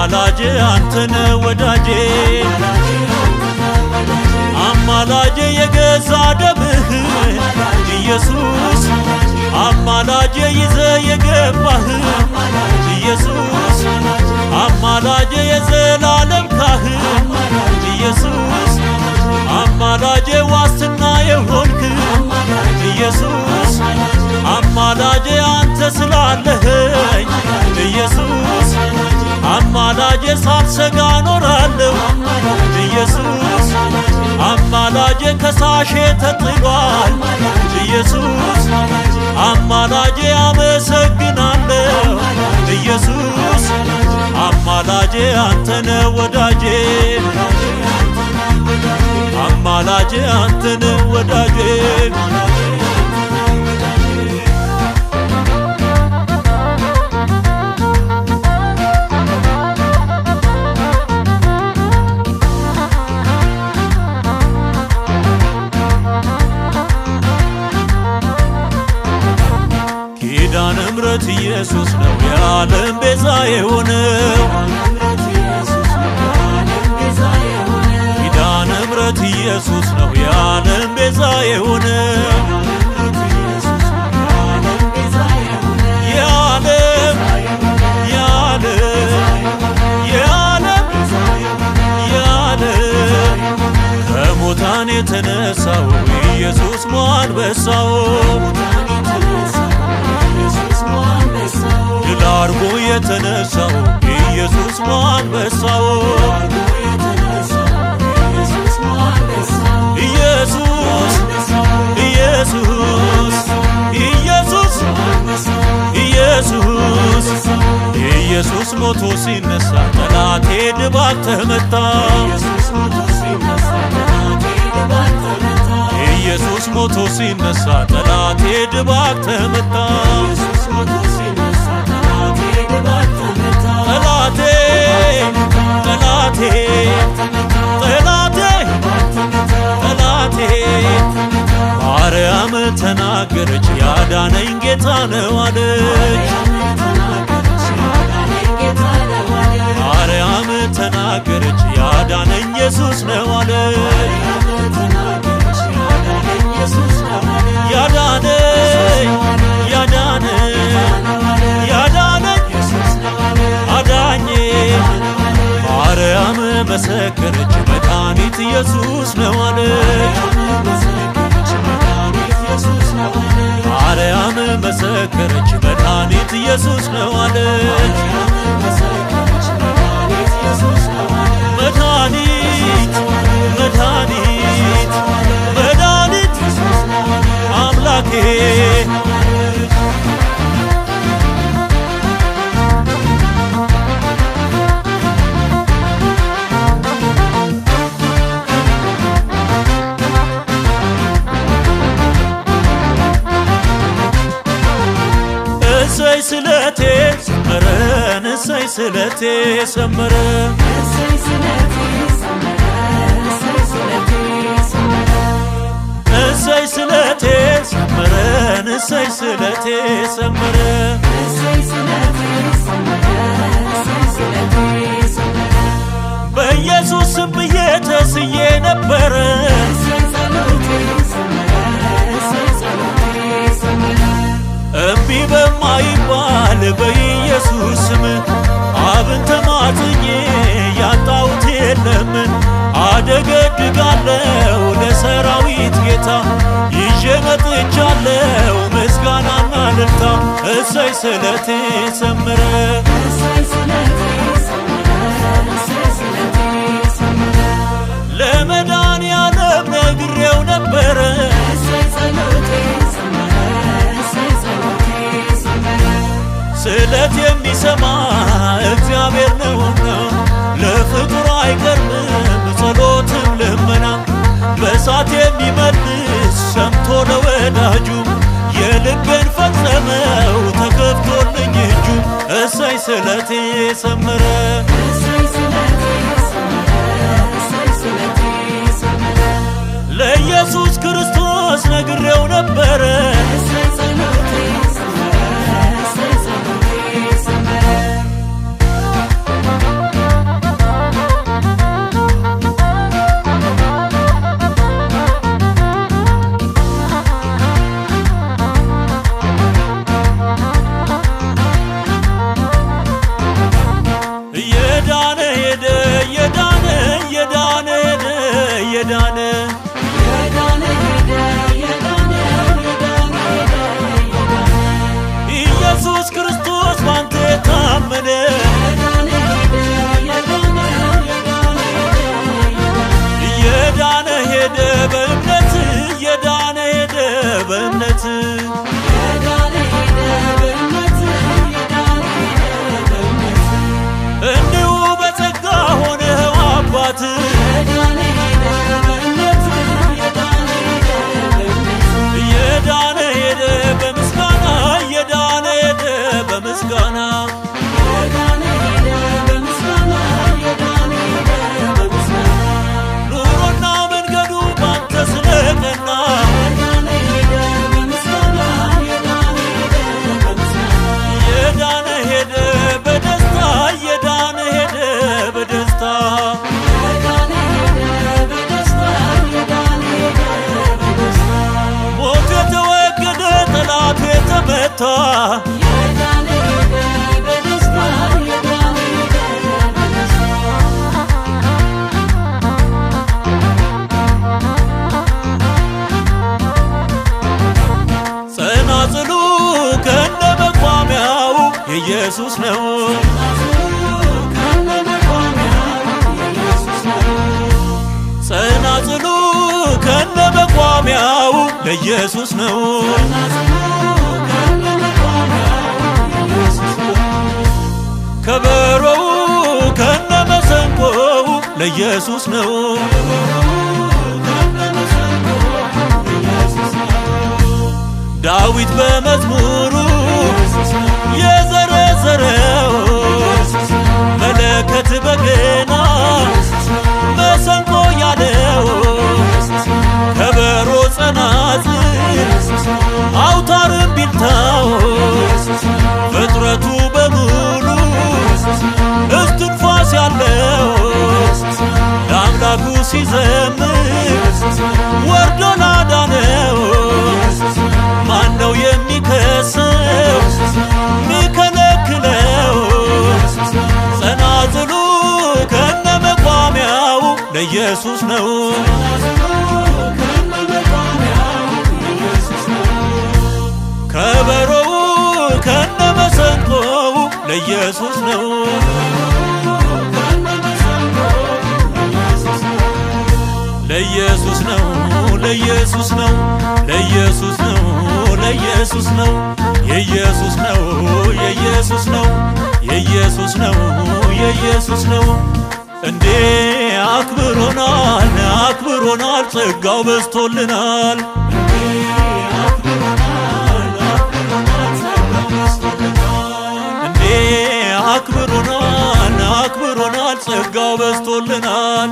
አማላጄ አንተነ ወዳጄ አማላጄ የገዛ ደምህ ኢየሱስ አማላጄ ይዘ የገባህ ኢየሱስ አማላጄ የዘላለም ካህን ኢየሱስ አማላጄ ዋስትና የሆንክ ኢየሱስ አማላጄ አንተ ስላለኸኝ ኢየሱስ አማላጄ ሳልሰጋ ኖራለሁ ኢየሱስ አማላጄ ከሳሼ ተጥሏል ኢየሱስ አማላጄ አመሰግናለሁ ኢየሱስ አማላጄ አንተነ ወዳጄ አማላጄ አንተነ ወዳጄ ኪዳነ ምሕረት ኢየሱስ ነው የዓለም ቤዛ የሆነው ኪዳነ ምሕረት ኢየሱስ ነው የዓለም ቤዛ የሆነው ከሙታን የተነሳው ኢየሱስ ሞአንበሳው ድል አድርጎ የተነሳው ኢየሱስ ሞአንበሳው ኢየሱስ ኢየሱስ ኢየሱስ ኢየሱስ ኢየሱስ ሞቶ ሲነሳ ጠላቴ ድባቅ ተመታ ኢየሱስ ሞቶ ሲነሳ ጠላቴ ድባቅ ተመታ ጠላቴ ጠላቴ ጠላቴ ጠላቴ ማርያም ተናገረች ያዳነኝ ጌታ ነው አለች ማርያም ተናገረች ያዳነኝ ኢየሱስ ነው አለች ያዳነኝ ያዳነኝ ያዳነኝ አዳኜ ማርያም መሰከረች መድኃኒት ኢየሱስ ነው አለች ማርያም መሰከረች መድኃኒት ኢየሱስ ነው አለች መድኃኒት መድኃኒት መድኃኒት አምላኬ እሰይ ስለቴ ሰመረ እሰይ ስለቴ ሰመረ እሰይ ስለቴ ሰመረ እሰይ ስለቴ ሰመረ በኢየሱስ ስም ብዬ ተስዬ ነበረ እምቢ በማይባል በኢየሱስ ስም አብን ተማጽኜ ያጣሁት የለም አደገድጋለሁ ለሰራዊት ጌታ ይዤ መጥቻለሁ ምስጋናና እልልታ እሰይ ስለቴ ሰመረ ለመድኃኒዓለም ነግሬው ነበረ ስለት የሚሰማ እግዚአብሔር ነውና ለፍጡር አይቀርም ጸሎትም ልመና በእሳት የሚመልስ ሰምቶ ለወዳጁ የልቤን ፈጸመው ተከፍቶልኝ እጁ እሰይ ስለቴ ሰመረ ለኢየሱስ ክርስቶስ ነግሬው ነበረ የዳነ ኢየሱስ ክርስቶስ ባንተ ታመነ የዳነ ሄደ በእምነት የዳነ ሄደ በእምነት እንዲሁ በጸጋ ሆነው አባት የዳነ ሄደ በምስጋና የዳነ ሄደ በምስጋና ኑሮና መንገዱ ባንተ ስለቀና የዳነ ሄደ በደስታ የዳነ ሄደ በደስታ ሞት የተወገደ ጠላት የተመታ ጸናጽሉ ከነ መቋሚያው የኢየሱስ ነው ጸናጽሉ ከነ መቋሚያው ለኢየሱስ ነው ከበሮው ከነ መሰንቆው ለኢየሱስ ነው ዳዊት በመዝሙሩ የዘረዘረው መለከት በገና መሰንቆ ያለው ከበሮ ጸናጽል አውታርም ቢልታው ፍጥረቱ በሙሉ እስትንፋስ ያለው ለአምላኩ ሲዘምር ወርዶ ላዳነው ማነው የሚከሰው ሚከለክለው ጸናጽሉ ከነ መቋሚያው ለኢየሱስ ነው ከበሮው ከነ መሰንቆው ለኢየሱስ ነው ለኢየሱስ ነው ለኢየሱስ ነው ለኢየሱስ ነው ለኢየሱስ ነው የኢየሱስ ነው የኢየሱስ ነው የኢየሱስ ነው የኢየሱስ ነው እንዴ አክብሮናል አክብሮናል ጸጋው በዝቶልናል እንዴ አክብሮናል አክብሮናል ጸጋው በዝቶልናል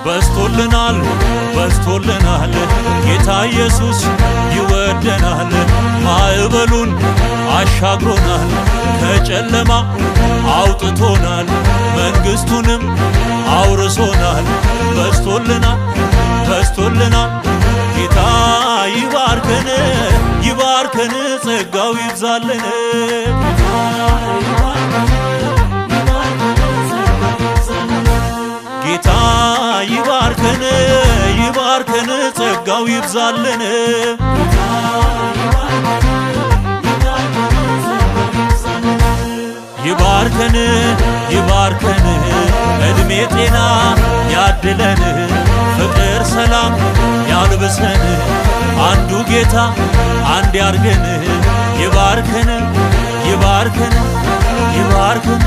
በዝቶልናል በዝቶልናል ጌታ ኢየሱስ ይወደናል ማዕበሉን አሻግሮናል ከጨለማ አውጥቶናል መንግሥቱንም አውርሶናል በዝቶልናል በዝቶልናል ጌታ ይባርከን ይባርከን ጸጋው ይብዛልን ጌታ ይባርከን ይባርከን ጸጋው ይብዛልን ይባርከን ይባርከን እድሜ ጤና ያድለን ፍቅር ሰላም ያልብሰን አንዱ ጌታ አንድ ያርገን ይባርከን ይባርከን ይባርከን